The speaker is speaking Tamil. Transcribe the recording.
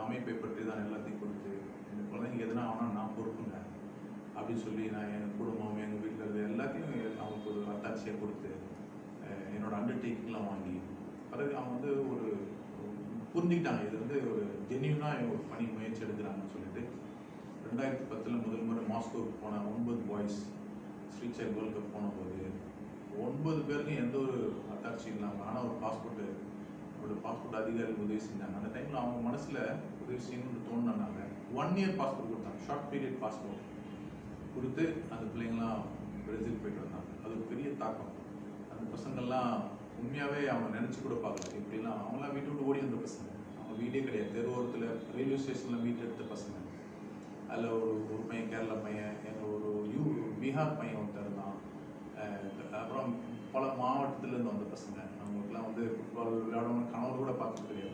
அமைப்பை பற்றி தான் எல்லாத்தையும் கொடுத்து இந்த குழந்தைங்க எதுனா ஆனால் நான் பொறுப்புங்க அப்படின்னு சொல்லி நான் என் குடும்பம் எங்கள் வீட்டில் இருக்கிற எல்லாத்தையும் அவங்களுக்கு ஒரு அத்தாட்சியை கொடுத்து என்னோட அண்டர்டேக்கிங்லாம் வாங்கி பிறகு அவங்க வந்து ஒரு புரிஞ்சுக்கிட்டாங்க இது வந்து ஒரு ஜென்யூனாக ஒரு பணி முயற்சி எடுக்கிறாங்கன்னு சொல்லிட்டு 2010 முதல் முறை மாஸ்கோவுக்கு போன 9 boys street child world cup போனபோது 9 பேருக்கும் எந்த ஒரு அத்தாட்சி இல்லாமல் ஆனால் ஒரு பாஸ்போர்ட் அதிகாரிகள் உதவி செஞ்சாங்க. அந்த டைமில் அவங்க மனசில் உதவி செய்யணும்னு தோணுனாங்க 1 இயர் பாஸ்போர்ட் கொடுத்தாங்க, ஷார்ட் பீரியட் பாஸ்போர்ட் கொடுத்து அந்த பிள்ளைங்களாம் பிரேசில் போயிட்டு வந்தாங்க. அது ஒரு பெரிய தாக்கம். அந்த பசங்கள்லாம் உண்மையாகவே அவங்க நினச்சி கூட பார்க்கல. இப்படிலாம் அவங்களாம் வீட்டு விட்டு ஓடி வந்த பசங்க, அவங்க வீடே கிடையாது, தெருவோரத்தில் ரயில்வே ஸ்டேஷனில் வீட்டு எடுத்த பசங்க. அதில் ஒரு பையன் கேரளா பையன், எங்கள் ஒரு பீகார் பையன் ஒருத்தர் தான். அப்புறம் பல மாவட்டத்திலேருந்து வந்த பசங்க. அவங்களுக்குலாம் வந்து ஃபுட்பால் விளையாடணும்னு கனவு கூட பார்க்க தெரியாது.